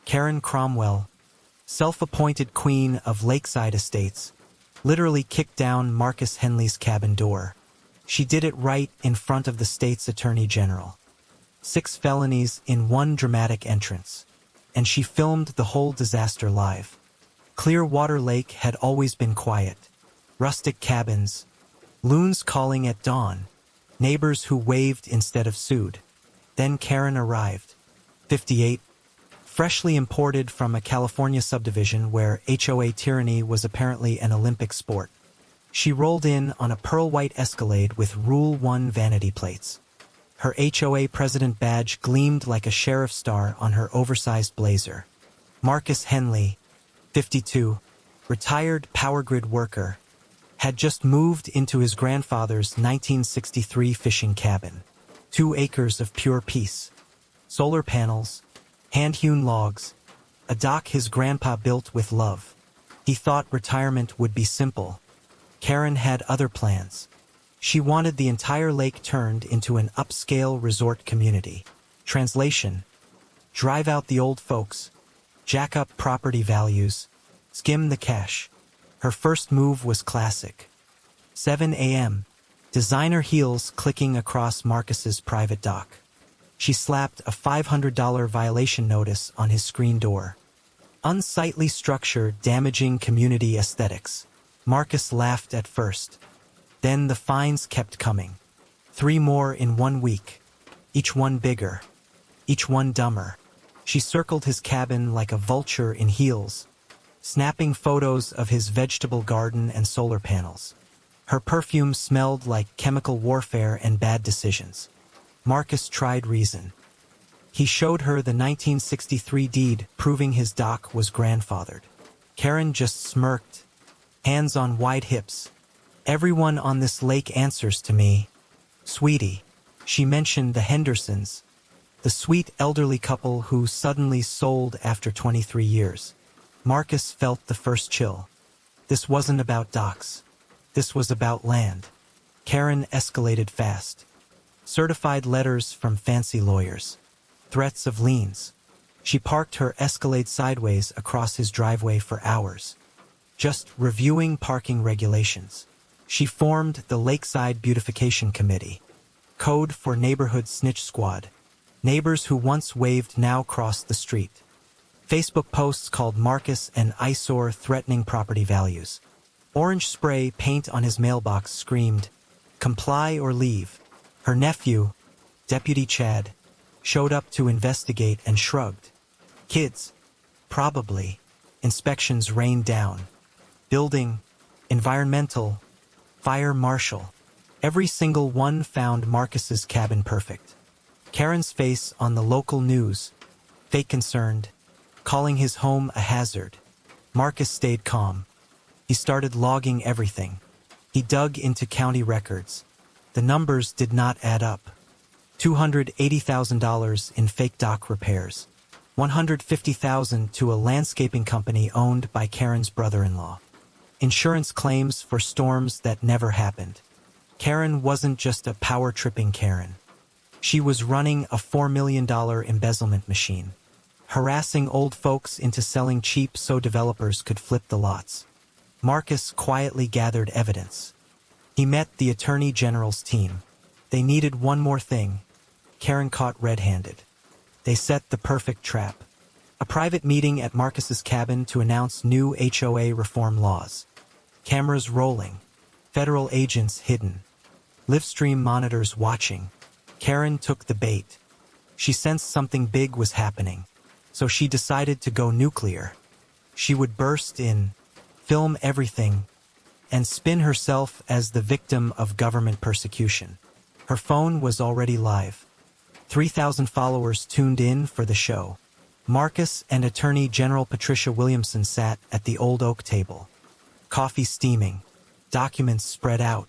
Karen Cromwell, self-appointed queen of Lakeside Estates, literally kicked down Marcus Henley's cabin door. She did it right in front of the state's attorney general. 6 felonies in one dramatic entrance. And she filmed the whole disaster live. Clearwater Lake had always been quiet. Rustic cabins, loons calling at dawn, neighbors who waved instead of sued. Then Karen arrived. 58, freshly imported from a California subdivision where HOA tyranny was apparently an Olympic sport. She rolled in on a pearl-white Escalade with Rule 1 vanity plates. Her HOA president badge gleamed like a sheriff's star on her oversized blazer. Marcus Henley, 52, retired power grid worker, had just moved into his grandfather's 1963 fishing cabin. 2 acres of pure peace. Solar panels, hand-hewn logs, a dock his grandpa built with love. He thought retirement would be simple. Karen had other plans. She wanted the entire lake turned into an upscale resort community. Translation: drive out the old folks, jack up property values, skim the cash. Her first move was classic. 7 a.m., designer heels clicking across Marcus's private dock. She slapped a $500 violation notice on his screen door. Unsightly structure damaging community aesthetics. Marcus laughed at first. Then the fines kept coming. 3 more in 1 week. Each one bigger. Each one dumber. She circled his cabin like a vulture in heels, snapping photos of his vegetable garden and solar panels. Her perfume smelled like chemical warfare and bad decisions. Marcus tried reason. He showed her the 1963 deed proving his dock was grandfathered. Karen just smirked, hands on wide hips. Everyone on this lake answers to me. Sweetie. She mentioned the Hendersons, the sweet elderly couple who suddenly sold after 23 years. Marcus felt the first chill. This wasn't about docks. This was about land. Karen escalated fast. Certified letters from fancy lawyers. Threats of liens. She parked her Escalade sideways across his driveway for hours, just reviewing parking regulations. She formed the Lakeside Beautification Committee, code for neighborhood snitch squad. Neighbors who once waved now crossed the street. Facebook posts called Marcus an eyesore threatening property values. Orange spray paint on his mailbox screamed, "Comply or leave." Her nephew, Deputy Chad, showed up to investigate and shrugged. Kids, probably. Inspections rained down. Building, environmental, fire marshal. Every single one found Marcus's cabin perfect. Karen's face on the local news, fake concerned, calling his home a hazard. Marcus stayed calm. He started logging everything. He dug into county records. The numbers did not add up. $280,000 in fake dock repairs. $150,000 to a landscaping company owned by Karen's brother-in-law. Insurance claims for storms that never happened. Karen wasn't just a power-tripping Karen. She was running a $4 million embezzlement machine, harassing old folks into selling cheap so developers could flip the lots. Marcus quietly gathered evidence. He met the Attorney General's team. They needed one more thing. Karen caught red-handed. They set the perfect trap. A private meeting at Marcus's cabin to announce new HOA reform laws. Cameras rolling. Federal agents hidden. Livestream monitors watching. Karen took the bait. She sensed something big was happening, so she decided to go nuclear. She would burst in, film everything, and spin herself as the victim of government persecution. Her phone was already live. 3,000 followers tuned in for the show. Marcus and Attorney General Patricia Williamson sat at the old oak table. Coffee steaming. Documents spread out.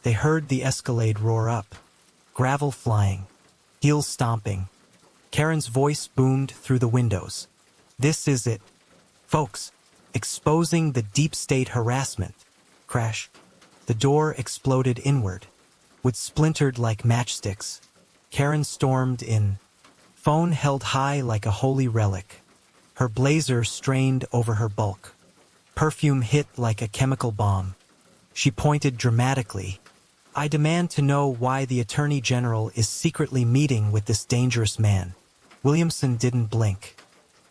They heard the Escalade roar up. Gravel flying. Heels stomping. Karen's voice boomed through the windows. This is it, folks. Exposing the deep state harassment. Crash. The door exploded inward. Wood splintered like matchsticks. Karen stormed in. Phone held high like a holy relic. Her blazer strained over her bulk. Perfume hit like a chemical bomb. She pointed dramatically. I demand to know why the Attorney General is secretly meeting with this dangerous man. Williamson didn't blink.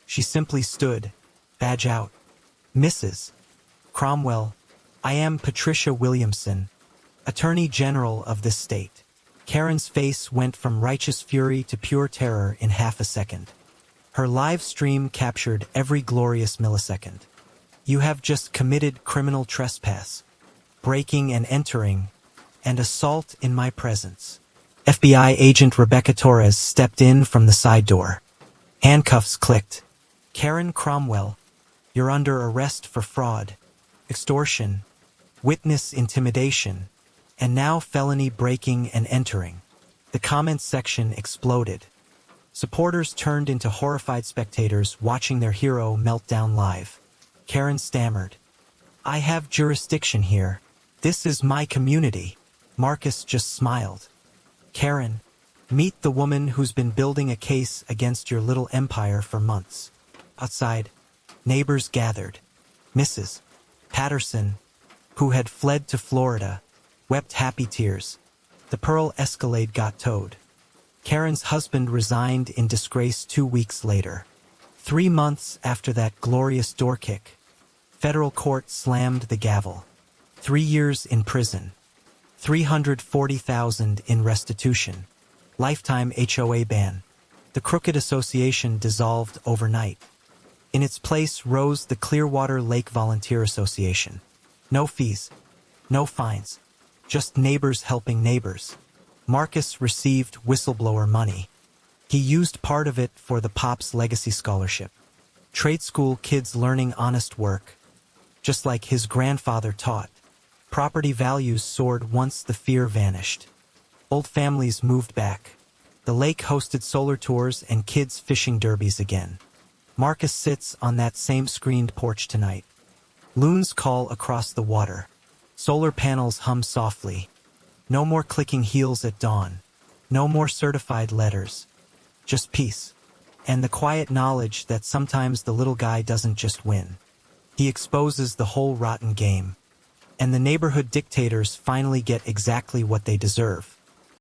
She simply stood, badge out. Mrs. Cromwell, I am Patricia Williamson, Attorney General of this state. Karen's face went from righteous fury to pure terror in half a second. Her live stream captured every glorious millisecond. You have just committed criminal trespass, breaking and entering, and assault in my presence. FBI agent Rebecca Torres stepped in from the side door. Handcuffs clicked. Karen Cromwell, you're under arrest for fraud, extortion, witness intimidation, and now felony breaking and entering. The comments section exploded. Supporters turned into horrified spectators watching their hero melt down live. Karen stammered, I have jurisdiction here. This is my community. Marcus just smiled. Karen, meet the woman who's been building a case against your little empire for months. Outside, neighbors gathered. Mrs. Patterson, who had fled to Florida, wept happy tears. The Pearl Escalade got towed. Karen's husband resigned in disgrace 2 weeks later. 3 months after that glorious door kick, federal court slammed the gavel. 3 years in prison. $340,000 in restitution. Lifetime HOA ban. The Crooked Association dissolved overnight. In its place rose the Clearwater Lake Volunteer Association. No fees. No fines. Just neighbors helping neighbors. Marcus received whistleblower money. He used part of it for the Pops Legacy Scholarship. Trade school kids learning honest work. Just like his grandfather taught. Property values soared once the fear vanished. Old families moved back. The lake hosted solar tours and kids fishing derbies again. Marcus sits on that same screened porch tonight. Loons call across the water. Solar panels hum softly. No more clicking heels at dawn. No more certified letters. Just peace. And the quiet knowledge that sometimes the little guy doesn't just win. He exposes the whole rotten game. And the neighborhood dictators finally get exactly what they deserve.